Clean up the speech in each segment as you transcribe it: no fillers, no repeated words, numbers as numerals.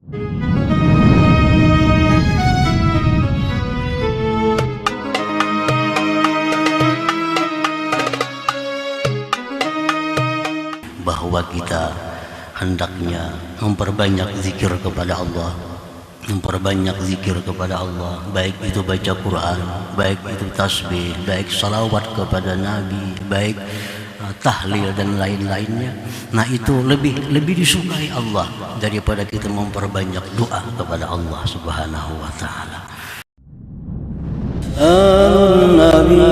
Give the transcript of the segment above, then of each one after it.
Bahwa kita hendaknya memperbanyak zikir kepada Allah, memperbanyak zikir kepada Allah, baik itu baca Quran, baik itu tasbih, baik salawat kepada Nabi, baik tahlil dan lain-lainnya. Nah, itu lebih disukai Allah daripada kita memperbanyak doa kepada Allah Subhanahu wa taala. An-nabi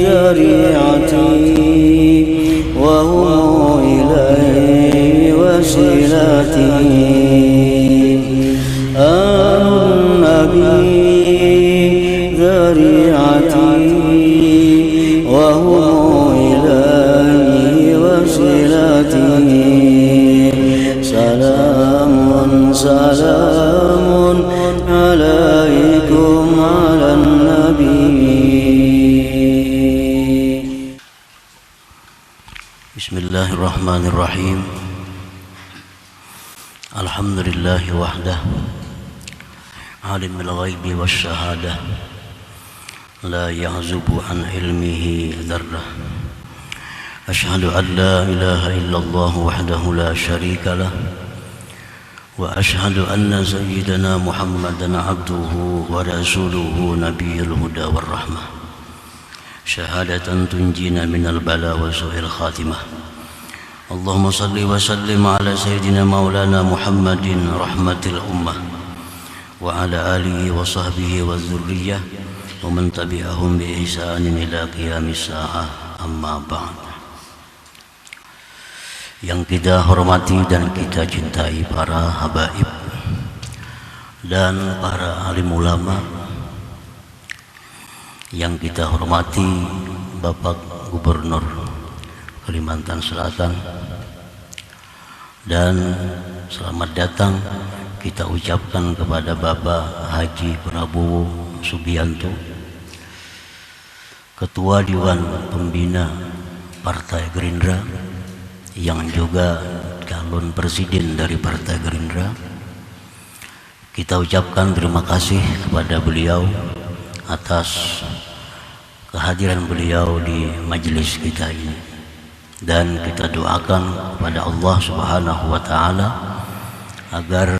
dzari'ati wa huwa ilaihi wasilati. An-nabi dzari'ati wa huwa ilaihi wasilati. Salamun salamun alaikum ala nabi. Bismillahirrahmanirrahim. Alhamdulillahi wahdah, alimul ghaibi wasyahadah, la ya'zubu an ilmihi dzarrah. Asyhadu an la ilaha illallah wahdahu la syarika lah, wa asyhadu anna sayyidana Muhammadan abduhu wa rasuluhu nabiyyul huda war rahmah. Syahadatan tunjina minal bala wa su'il khatimah. Allahumma salli wa sallim ala sayyidina maulana Muhammadin rahmatil ummah wa ala alihi wa sahbihi wa dzurriyyah wa man tabi'ahum bi ihsanin ila qiyamis saa'ah, amma ba'd. Yang kita hormati dan kita cintai para habaib dan para alim ulama, yang kita hormati Bapak Gubernur Kalimantan Selatan, dan selamat datang kita ucapkan kepada Bapak Haji Prabowo Subianto, Ketua Dewan Pembina Partai Gerindra, yang juga calon presiden dari Partai Gerindra. Kita ucapkan terima kasih kepada beliau atas kehadiran beliau di majelis kita ini, dan kita doakan kepada Allah Subhanahu wa taala agar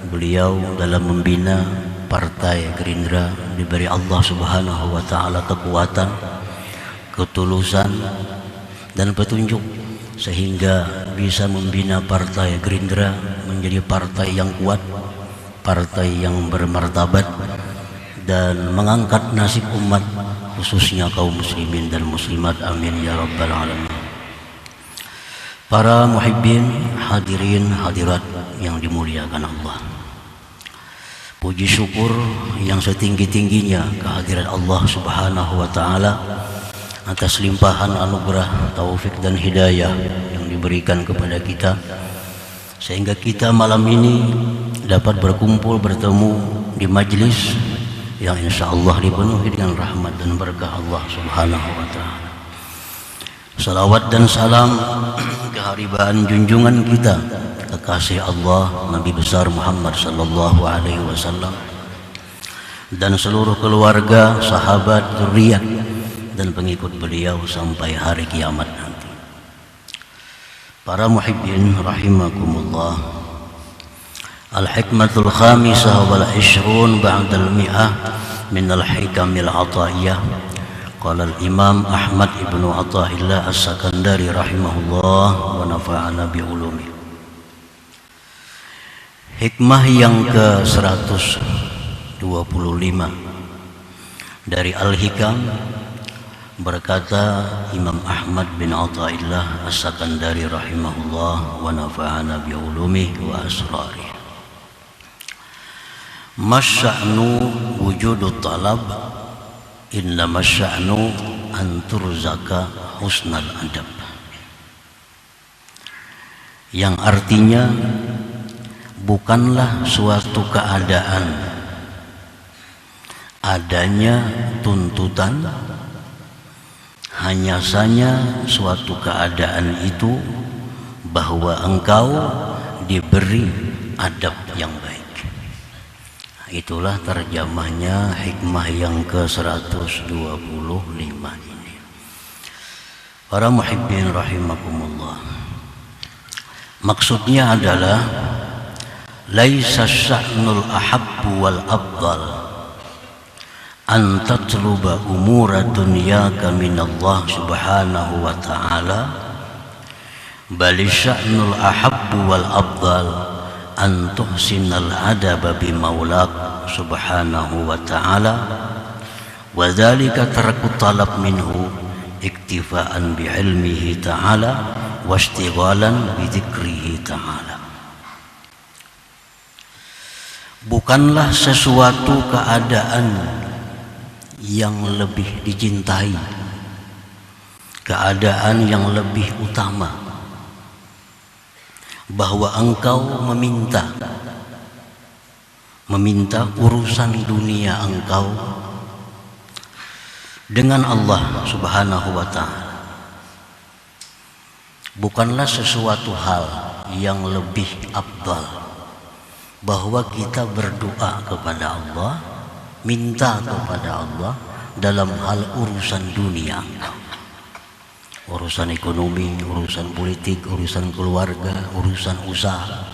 beliau dalam membina Partai Gerindra diberi Allah Subhanahu wa taala kekuatan, ketulusan dan petunjuk, sehingga bisa membina Partai Gerindra menjadi partai yang kuat, partai yang bermartabat, dan mengangkat nasib umat, khususnya kaum muslimin dan muslimat. Amin ya rabbal alamin. Para muhibbin, hadirin hadirat yang dimuliakan Allah, puji syukur yang setinggi-tingginya kehadiran Allah Subhanahu wa taala atas limpahan anugerah, taufik dan hidayah yang diberikan kepada kita, sehingga kita malam ini dapat berkumpul bertemu di majlis yang insya Allah dipenuhi dengan rahmat dan berkah Allah Subhanahu wa ta'ala. Salawat dan salam keharibaan junjungan kita, kekasih Allah Nabi besar Muhammad sallallahu alaihi wasallam, dan seluruh keluarga, sahabat, zuriat dan pengikut beliau sampai hari kiamat nanti. Para muhibbin rahimakumullah, al-hikmatul khamisah wal 20 ba'dal mi'ah min al-hikamil ataiyah. Qala al-imam Ahmad ibnu Athaillah as-Sakandari rahimahullah wa nafa'ana bi ulumi. Hikmah yang ke-125 dari Al-Hikam, berkata Imam Ahmad bin Athaillah as-Sakandari rahimahullah wa nafa'ana bi ulumi wa asrari. Masya'nu wujudut talab, inna masya'nu anturzaka husnal adab. Yang artinya, bukanlah suatu keadaan adanya tuntutan, hanya saja suatu keadaan itu bahwa engkau diberi adab yang baik. Itulah terjemahnya hikmah yang ke-125 ini. Para muhibbin rahimakumullah. Maksudnya adalah laisa sya'nul ahabbu wal afdal an tatluba umura dunyaka minallah subhanahu wa ta'ala, bal sya'nul ahabbu wal afdal an tuhsinal adaba bi maulak subhanahu wa ta'ala, wa dzalika tarku talab minhu iktifaan bi ilmihi ta'ala wa ishtighalan bi dzikrihi ta'ala. Bukanlah sesuatu keadaan yang lebih dicintai, keadaan yang lebih utama, bahwa engkau meminta urusan dunia engkau dengan Allah subhanahu wa ta'ala. Bukanlah sesuatu hal yang lebih afdal bahwa kita berdoa kepada Allah, minta kepada Allah dalam hal urusan dunia engkau, urusan ekonomi, urusan politik, urusan keluarga, urusan usaha.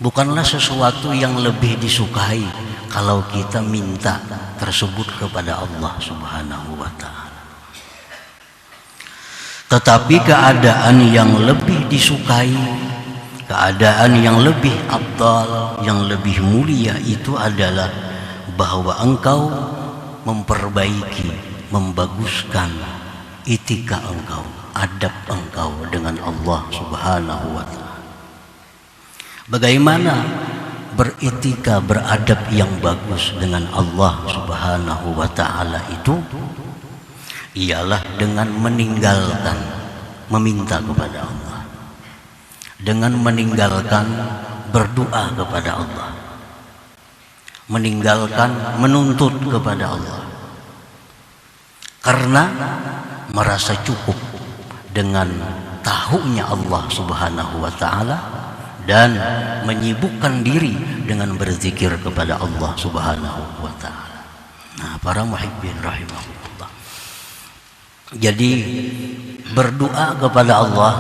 Bukanlah sesuatu yang lebih disukai kalau kita minta tersebut kepada Allah subhanahu wa ta'ala. Tetapi keadaan yang lebih disukai, keadaan yang lebih afdal, yang lebih mulia itu adalah bahwa engkau memperbaiki, membaguskan etika engkau, adab engkau dengan Allah subhanahu wa ta'ala. Bagaimana beretika, beradab yang bagus dengan Allah subhanahu wa ta'ala itu? Ialah dengan meninggalkan meminta kepada Allah, dengan meninggalkan berdoa kepada Allah, meninggalkan menuntut kepada Allah, karena merasa cukup dengan tahunya Allah subhanahu wa ta'ala dan menyibukkan diri dengan berzikir kepada Allah subhanahu wa ta'ala. Nah, para muhibbin rahimahullah, jadi berdoa kepada Allah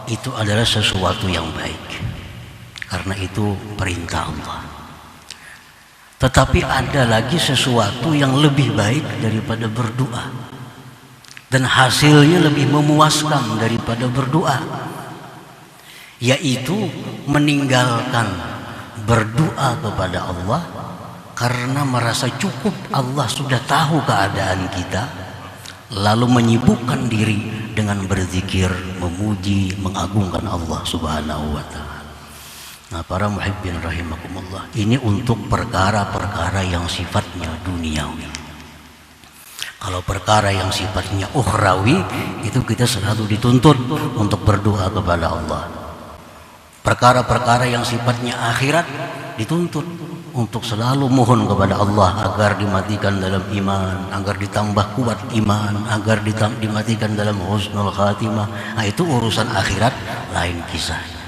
itu adalah sesuatu yang baik, karena itu perintah Allah. Tetapi ada lagi sesuatu yang lebih baik daripada berdoa, dan hasilnya lebih memuaskan daripada berdoa, yaitu meninggalkan berdoa kepada Allah karena merasa cukup Allah sudah tahu keadaan kita, lalu menyibukkan diri dengan berzikir, memuji, mengagungkan Allah subhanahu wa ta'ala. Nah, para muhibbin rahimakumullah, ini untuk perkara-perkara yang sifatnya duniawi. Kalau perkara yang sifatnya ukhrawi, itu kita selalu dituntut untuk berdoa kepada Allah. Perkara-perkara yang sifatnya akhirat dituntut untuk selalu mohon kepada Allah agar dimatikan dalam iman, agar ditambah kuat iman, agar dimatikan dalam husnul khatimah. Nah, itu urusan akhirat lain kisahnya.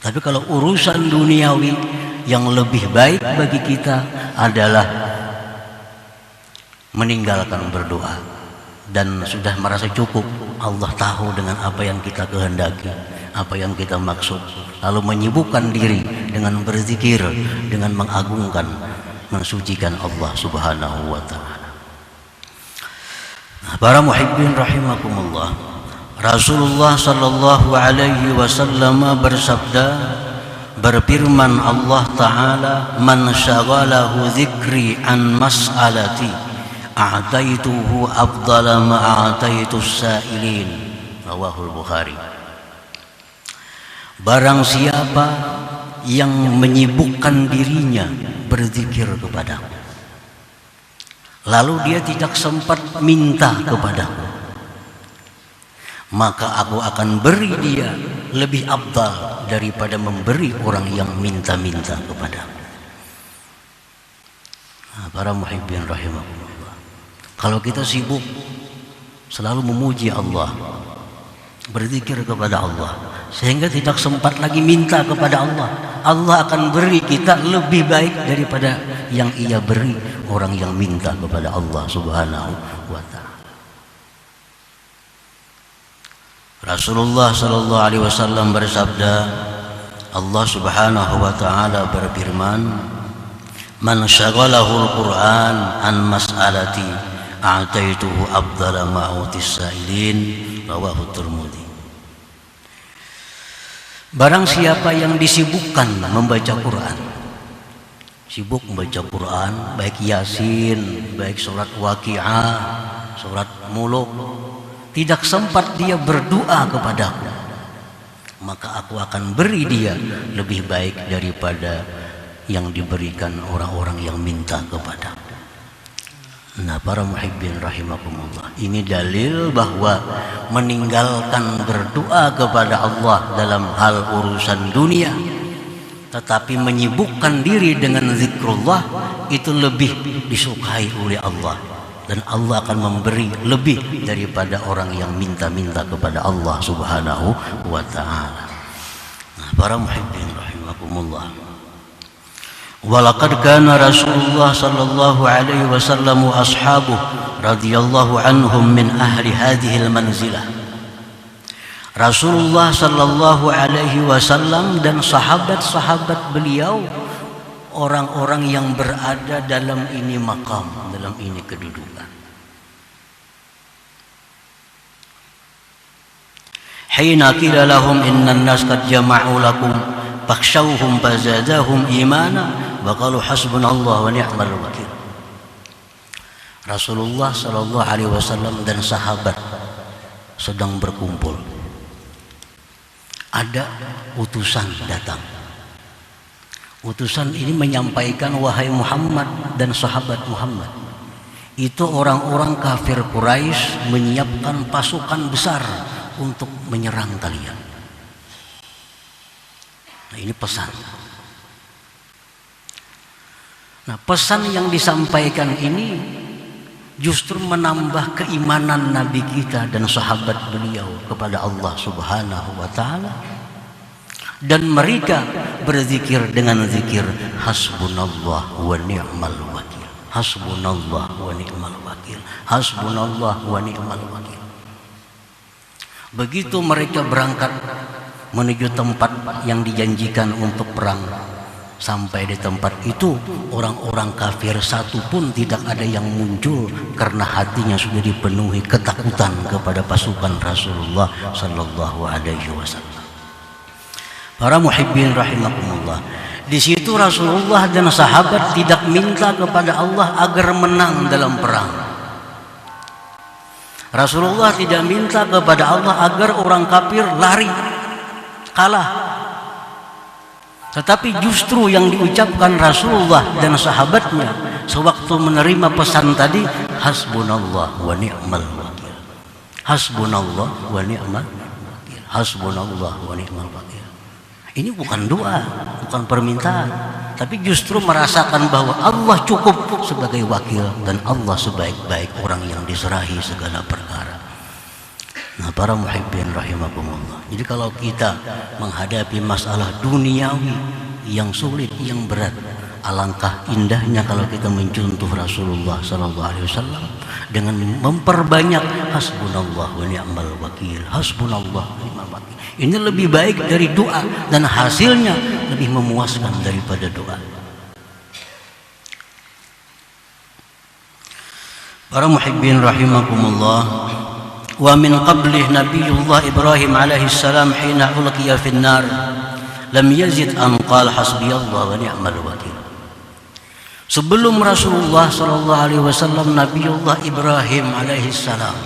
Tapi kalau urusan duniawi, yang lebih baik bagi kita adalah meninggalkan berdoa dan sudah merasa cukup. Allah tahu dengan apa yang kita kehendaki, apa yang kita maksud, lalu menyibukkan diri dengan berzikir, dengan mengagungkan, mensucikan Allah subhanahu wa ta'ala. Nah, para muhibbin rahimakumullah, Rasulullah sallallahu alaihi wasallam bersabda, berfirman Allah Ta'ala, man syaghalahu dzikri an mas'alati a'taituhu afdala ma a'taitus sa'ilin. Rawahul Bukhari. Barang siapa yang menyibukkan dirinya berzikir kepadaku, lalu dia tidak sempat minta kepadaku, maka aku akan beri dia lebih afdal daripada memberi orang yang minta-minta kepadaku. Nah, para muhibbin rahimahullah, kalau kita sibuk selalu memuji Allah, berzikir kepada Allah, sehingga tidak sempat lagi minta kepada Allah. Allah akan beri kita lebih baik daripada yang ia beri orang yang minta kepada Allah Subhanahu wa ta'ala. Rasulullah sallallahu alaihi wasallam bersabda, Allah Subhanahu wa ta'ala berfirman, "Man syaghalahu al-Qur'an an mas'alati a'taituhu afdala ma'utis sa'ilin." Rawahu Tirmidzi. Barang siapa yang disibukkan membaca Quran, sibuk membaca Quran, baik Yasin, baik surat Waqiah, surat Muluk, tidak sempat dia berdoa kepadaku, maka aku akan beri dia lebih baik daripada yang diberikan orang-orang yang minta kepadaku. Nah, para muhibbin rahimakumullah, ini dalil bahwa meninggalkan berdoa kepada Allah dalam hal urusan dunia, tetapi menyibukkan diri dengan zikrullah, itu lebih disukai oleh Allah, dan Allah akan memberi lebih daripada orang yang minta-minta kepada Allah Subhanahu wa ta'ala. Nah, para muhibbin rahimakumullah, walaqad kana Rasulullah sallallahu alaihi wasallam wa ashabuhu radhiyallahu anhum min ahli hadhihi al-manzilah. Rasulullah sallallahu alaihi wasallam dan sahabat-sahabat beliau orang-orang yang berada dalam ini maqam, dalam ini kedudukan. Hina qila lahum innan nas qad jama'u lakum fakhshawhum fazadahum imana wa qalu hasbunallahu wa ni'mal wakil. Rasulullah sallallahu alaihi wasallam dan sahabat sedang berkumpul. Ada utusan datang. Utusan ini menyampaikan, wahai Muhammad dan sahabat Muhammad, itu orang-orang kafir Quraisy menyiapkan pasukan besar untuk menyerang kalian. Nah, ini pesan. Nah, pesan yang disampaikan ini justru menambah keimanan Nabi kita dan sahabat beliau kepada Allah Subhanahu wa ta'ala. Dan mereka berzikir dengan zikir hasbunallah wa ni'mal wakil. Hasbunallah wa ni'mal wakil. Hasbunallah wa ni'mal wakil. Begitu mereka berangkat menuju tempat yang dijanjikan untuk perang, sampai di tempat itu orang-orang kafir satu pun tidak ada yang muncul, karena hatinya sudah dipenuhi ketakutan kepada pasukan Rasulullah sallallahu alaihi wasallam. Para muhibbin rahimakumullah, di situ Rasulullah dan sahabat tidak minta kepada Allah agar menang dalam perang. Rasulullah tidak minta kepada Allah agar orang kafir lari, kalah. Tetapi justru yang diucapkan Rasulullah dan sahabatnya sewaktu menerima pesan tadi, hasbunallah wa ni'mal wakil. Hasbunallah wa ni'mal wakil. Hasbunallah wa ni'mal wakil. Ini bukan doa, bukan permintaan, tapi justru merasakan bahwa Allah cukup sebagai wakil dan Allah sebaik-baik orang yang diserahi segala perkara. Nah, para muhibbin rahimakumullah, jadi kalau kita menghadapi masalah duniawi yang sulit, yang berat, alangkah indahnya kalau kita mencontoh Rasulullah sallallahu alaihi wasallam dengan memperbanyak hasbunallah wa ni'mal wakil, hasbunallah wa ni'mal wakil. Ini lebih baik dari doa dan hasilnya lebih memuaskan daripada doa. Para muhibbin rahimakumullah, wa min qablih nabiyullah Ibrahim alaihi salam hina ulqiya fin nar lam yazid an qala hasbiyallah wa ni'mal wakil. Sebelum Rasulullah sallallahu alaihi wasallam, Nabiullah Ibrahim alaihi salam,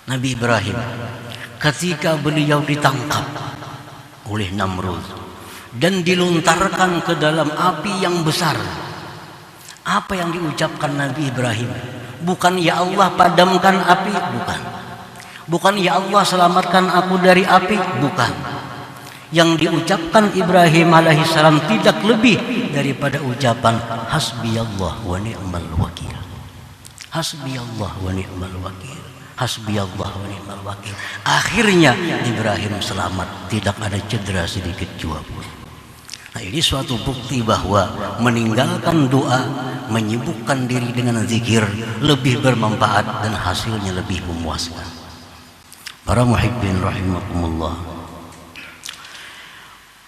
Nabi Ibrahim, ketika beliau ditangkap oleh Namrud dan dilontarkan ke dalam api yang besar, apa yang diucapkan Nabi Ibrahim? Bukan ya Allah padamkan api, bukan. Bukan ya Allah selamatkan aku dari api, bukan. Yang diucapkan Ibrahim alaihissalam tidak lebih daripada ucapan hasbiyallah wa ni'mal wakil. Hasbiyallah wa ni'mal wakil. Hasbiyallah wa ni'mal wakil. Akhirnya Ibrahim selamat, tidak ada cedera sedikit jua pun. Nah, ini suatu bukti bahwa meninggalkan doa, menyibukkan diri dengan zikir lebih bermanfaat dan hasilnya lebih memuaskan. Para muhibbin rahimakumullah.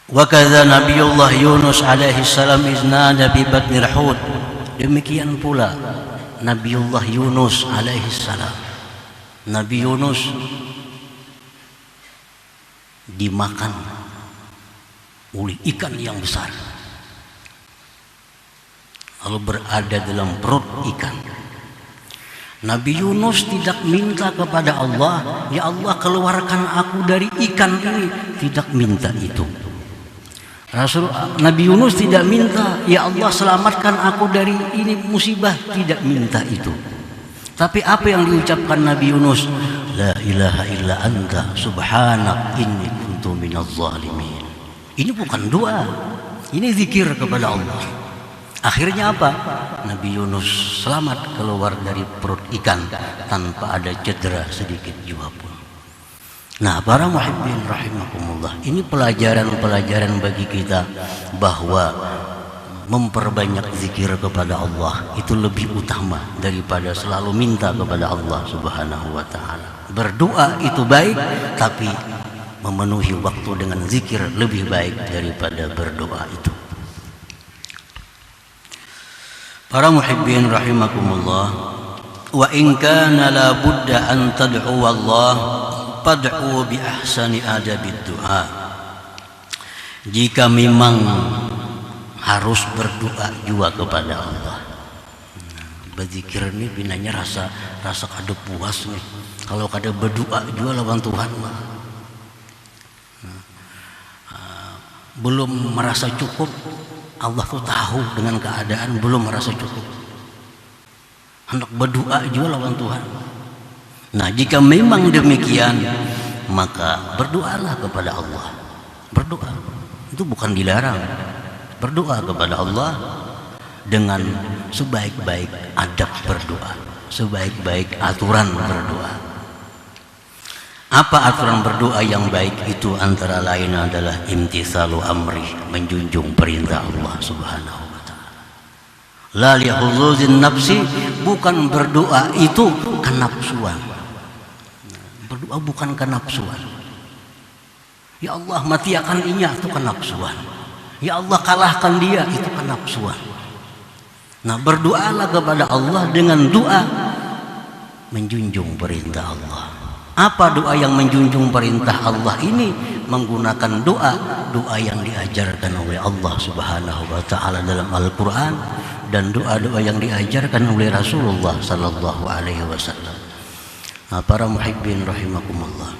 Wa kadza Nabiullah Yunus alaihi salam iznada bi batnil hut. Demikian pula Nabiullah Yunus alaihi salam. Nabi Yunus dimakan oleh ikan yang besar, lalu berada dalam perut ikan. Nabi Yunus tidak minta kepada Allah, ya Allah keluarkan aku dari ikan ini, tidak minta itu. Nabi Yunus tidak minta, ya Allah selamatkan aku dari ini musibah, tidak minta itu. Tapi apa yang diucapkan Nabi Yunus? La ilaha illa anta subhanak inni kuntu minaz zalimin. Ini bukan doa, ini zikir kepada Allah. Akhirnya apa? Nabi Yunus selamat keluar dari perut ikan tanpa ada cedera sedikit jua pun. Nah, para muhibbin rahimakumullah, ini pelajaran-pelajaran bagi kita bahwa memperbanyak zikir kepada Allah itu lebih utama daripada selalu minta kepada Allah Subhanahu wa taala. Berdoa itu baik, tapi memenuhi waktu dengan zikir lebih baik daripada berdoa itu. Para muhibbin rahimakumullah, wa in kana la budda an tad'u Allah fad'u bi ahsani adabid du'a. Jika memang harus berdoa juga kepada Allah. Berzikir ini binanya rasa kada puas nih. Kalau kada berdoa juga lawan Tuhan mah. Belum merasa cukup, Allah tuh tahu dengan keadaan belum merasa cukup. Hendak berdoa juga lawan Tuhan. Nah, jika memang demikian, maka berdoalah kepada Allah. Berdoa itu bukan dilarang. Berdoa kepada Allah dengan sebaik-baik adab berdoa, sebaik-baik aturan berdoa. Apa aturan berdoa yang baik itu? Antara lain adalah imtitsalu amri, menjunjung perintah Allah Subhanahu wa taala. La lihuzuzin nafsi, bukan berdoa itu kenapsuan. Berdoa bukan kenapsuan. Ya Allah matiakan inya, itu kenapsuan. Ya Allah kalahkan dia, itu kenapsuan. Nah, berdoalah kepada Allah dengan doa menjunjung perintah Allah. Apa doa yang menjunjung perintah Allah ini? Menggunakan doa yang diajarkan oleh Allah Subhanahu wa taala dalam Al-Qur'an dan doa-doa yang diajarkan oleh Rasulullah sallallahu alaihi wasallam. Nah, para muhibbin rahimakumullah,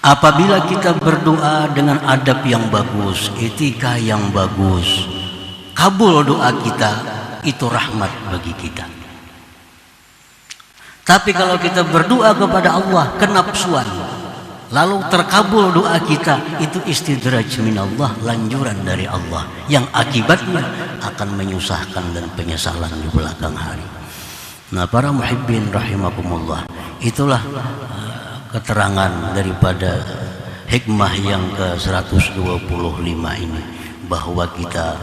apabila kita berdoa dengan adab yang bagus, etika yang bagus, kabul doa kita, itu rahmat bagi kita. Tapi kalau kita berdoa kepada Allah kenapsuan, lalu terkabul doa kita, itu istidraj minallah, lanjuran dari Allah yang akibatnya akan menyusahkan dan penyesalan di belakang hari. Nah, para muhibbin rahimakumullah, itulah keterangan daripada hikmah yang ke-125 ini, bahwa kita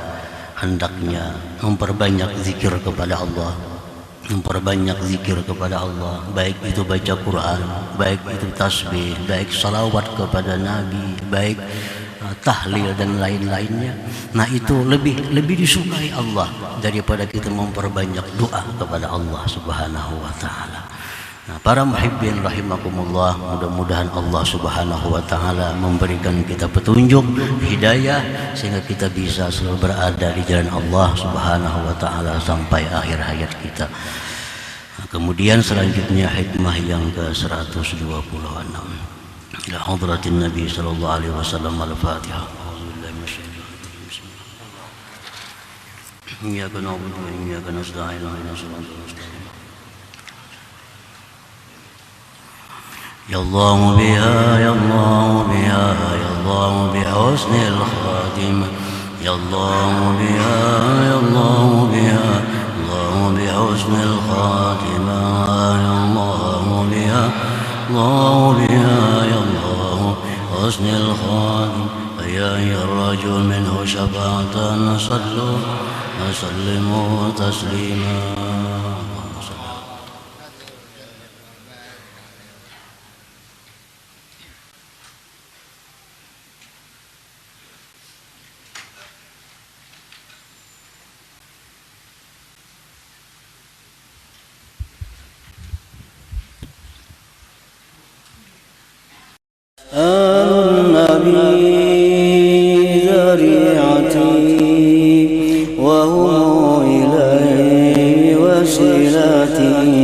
hendaknya memperbanyak zikir kepada Allah, memperbanyak zikir kepada Allah, baik itu baca Quran, baik itu tasbih, baik salawat kepada Nabi, baik tahlil dan lain-lainnya. Nah, itu lebih disukai Allah daripada kita memperbanyak doa kepada Allah Subhanahu wa taala. Nah, para muhibbin rahimakumullah, mudah-mudahan Allah Subhanahu wa taala memberikan kita petunjuk, hidayah, sehingga kita bisa selalu berada di jalan Allah Subhanahu wa taala sampai akhir hayat kita. Nah, kemudian selanjutnya hikmah yang ke-126. Ila hadratin Nabi sallallahu alaihi wasallam. Al-Fatihah. A'udzubillahi minasyaitonir rajim. Iyyaka na'budu wa iyyaka nasta'in. Ihdinas siratal mustaqim. Ya Allah biha, ya Allah biha, ya Allah bihusnil khatimah. Ya Allah biha, ya Allah biha, Allah bihusnil khatimah. Ya Allah biha. الله بها يا الله حسن الخاتم يا أيها الرجل منه شفاعة صلوا وسلموا تسليما. النبي ذريعتي وهو إليه وسيلتي